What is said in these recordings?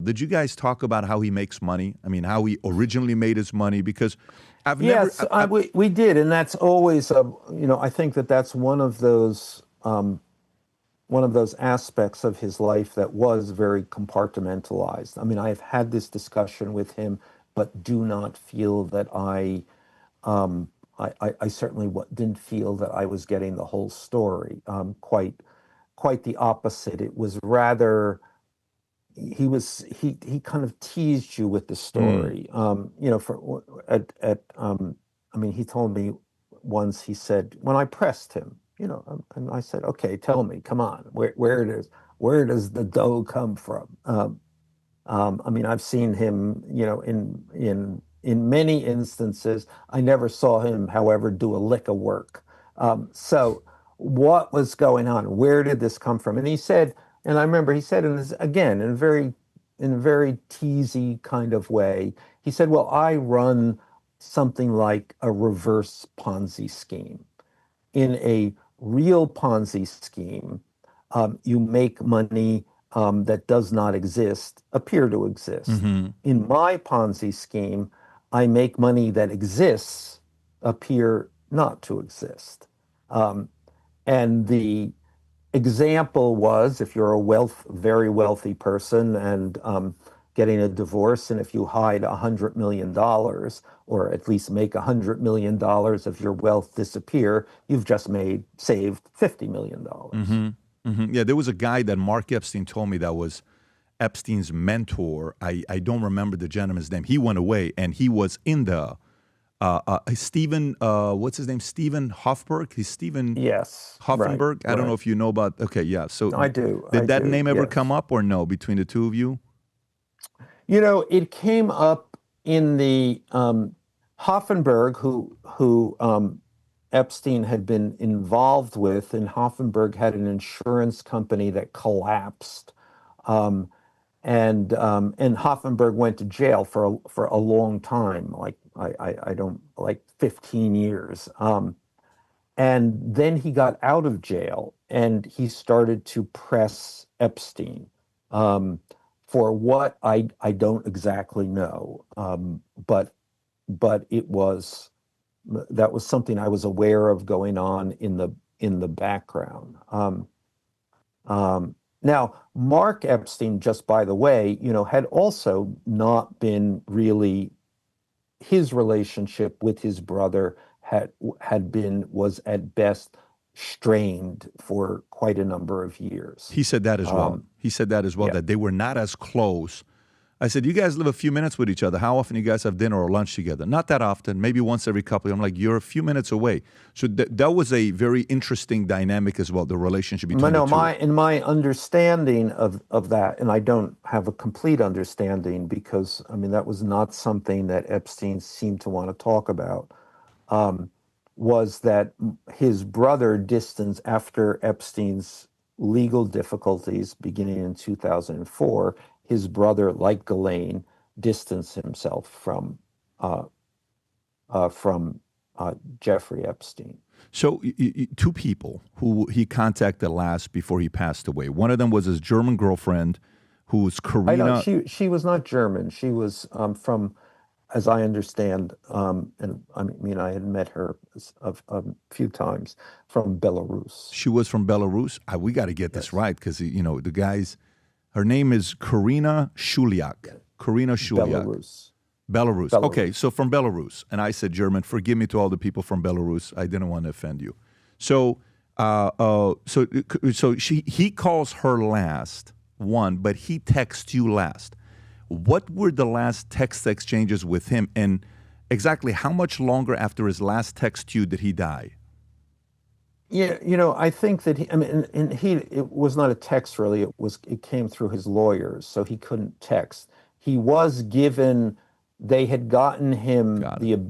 Did you guys talk about how he makes money? I mean, how he originally made his money? Because I've never. Yes, we did, and that's always I think that that's one of those aspects of his life that was very compartmentalized. I mean, I've had this discussion with him, but do not feel that I certainly didn't feel that I was getting the whole story. Quite the opposite. It was rather he kind of teased you with the story. I mean, he told me once. He said when I pressed him, and I said, okay, tell me, come on, where does the dough come from? I mean, I've seen him, in many instances. I never saw him, however, do a lick of work. So what was going on? Where did this come from? And he said, and I remember he said, again, in a very teasy kind of way, he said, well, I run something like a reverse Ponzi scheme. In a real Ponzi scheme, you make money that does not appear to exist. Mm-hmm. In my Ponzi scheme, I make money that exists, appear not to exist. And the example was, if you're a very wealthy person and getting a divorce, and if you hide $100 million, or at least make $100 million of your wealth disappear, you've just saved $50 million. Mm-hmm. Mm-hmm. Yeah, there was a guy that Mark Epstein told me that was Epstein's mentor. I don't remember the gentleman's name. He went away, and he was in the Steven, what's his name? Steven Hoffenberg? He's Steven Hoffenberg. Right, I don't know if you know about. Okay, yeah. So I do. Did that do, name ever yes. come up or no between the two of you? It came up in the Hoffenberg, who Epstein had been involved with, and Hoffenberg had an insurance company that collapsed, and Hoffenberg went to jail for a long time, like I don't like 15 years, and then he got out of jail and he started to press Epstein. For what I don't exactly know, but that was something I was aware of going on in the background. Now, Mark Epstein, just by the way, had also not been really. His relationship with his brother was at best strained for quite a number of years. He said that as well. He said that as well, yeah. that they were not as close. I said, you guys live a few minutes with each other. How often do you guys have dinner or lunch together? Not that often, maybe once every couple. I'm like, you're a few minutes away. So that was a very interesting dynamic as well, the relationship between the two. In my understanding of that, and I don't have a complete understanding because, I mean, that was not something that Epstein seemed to want to talk about, was that his brother distanced after Epstein's legal difficulties beginning in 2004. His brother, like Ghislaine, distanced himself from Jeffrey Epstein. So two people who he contacted last before he passed away. One of them was his German girlfriend, who was Karina. She was not German. She was from, as I understand, and I mean I had met her a few times, from Belarus. She was from Belarus. We got to get this right because the guys. Her name is Karina Schuliak. Karina Schuliak. Belarus. Okay, so from Belarus. And I said German. Forgive me to all the people from Belarus. I didn't want to offend you. So he calls her last one, but he texts you last. What were the last text exchanges with him? And exactly how much longer after his last text to you did he die? Yeah, I think that it was not a text really. It came through his lawyers, so he couldn't text. He was given. They had gotten him the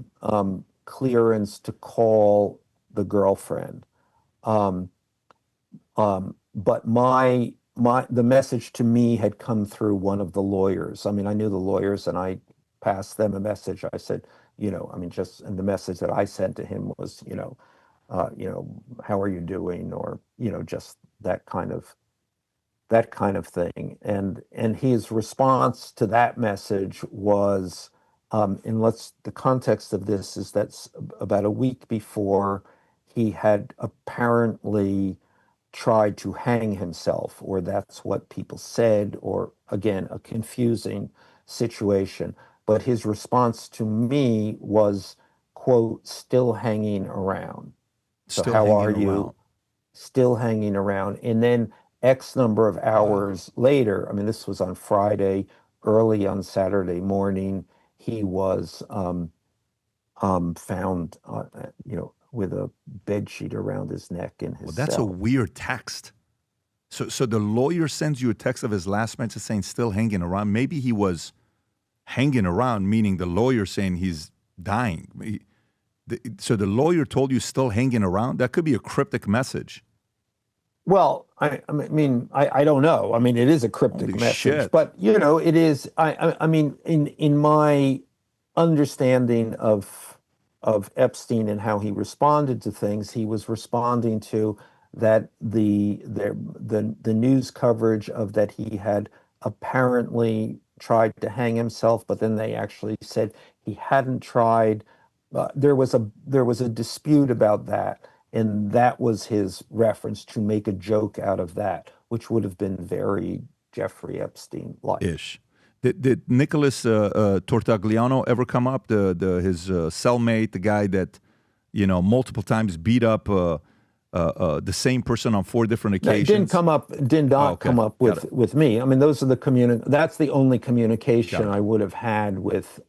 clearance to call the girlfriend, but the message to me had come through one of the lawyers. I mean, I knew the lawyers, and I passed them a message. I said, and the message that I sent to him was, how are you doing? Or, just that kind of that kind of thing. And his response to that message was, the context of this is that about a week before, he had apparently tried to hang himself, or that's what people said, or again, a confusing situation. But his response to me was, quote, still hanging around. So Still how hanging are you? around. Still hanging around. And then X number of hours later, I mean, this was on Friday, early on Saturday morning, he was found, with a bed sheet around his neck in his Well, that's a cell. weird text. So the lawyer sends you a text of his last message saying still hanging around. Maybe he was hanging around, meaning the lawyer saying he's dying. So the lawyer told you still hanging around? That could be a cryptic message. Well, I don't know. I mean, it is a cryptic Holy message, shit. but it is. I mean, in my understanding of Epstein and how he responded to things, he was responding to that the news coverage of that he had apparently tried to hang himself, but then they actually said he hadn't tried. There was a dispute about that, and that was his reference to make a joke out of that, which would have been very Jeffrey Epstein-like. Ish. Did Nicholas Tortagliano ever come up? His cellmate, the guy that multiple times beat up the same person on 4 different occasions? Did not come up with me. I mean, those are that's the only communication I would have had with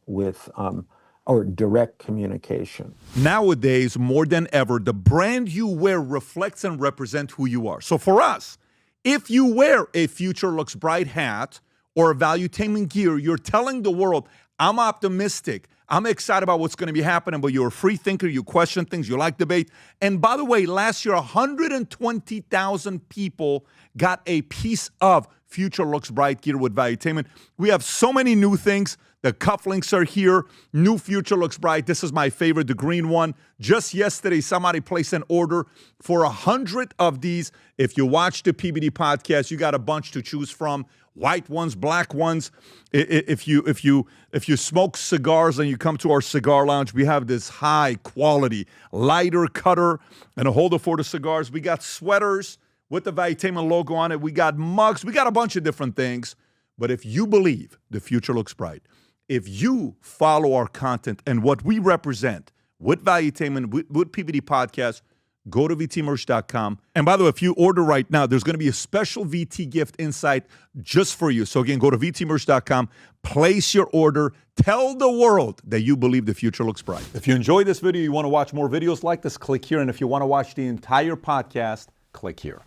or direct communication. Nowadays, more than ever, the brand you wear reflects and represents who you are. So for us, if you wear a Future Looks Bright hat or a Valuetainment gear, you're telling the world, I'm optimistic, I'm excited about what's going to be happening, but you're a free thinker, you question things, you like debate. And by the way, last year, 120,000 people got a piece of Future Looks Bright gear with Valuetainment. We have so many new things. The cufflinks are here. New Future Looks Bright. This is my favorite, the green one. Just yesterday, somebody placed an order for 100 of these. If you watch the PBD podcast, you got a bunch to choose from. White ones, black ones. If you smoke cigars and you come to our cigar lounge, we have this high quality lighter cutter and a holder for the cigars. We got sweaters with the Valuetainment logo on it. We got mugs. We got a bunch of different things. But if you believe the future looks bright, if you follow our content and what we represent with Valuetainment, with PBD Podcast, go to vtmerch.com. And by the way, if you order right now, there's going to be a special VT gift inside just for you. So again, go to vtmerch.com, place your order, tell the world that you believe the future looks bright. If you enjoyed this video, you want to watch more videos like this, click here. And if you want to watch the entire podcast, click here.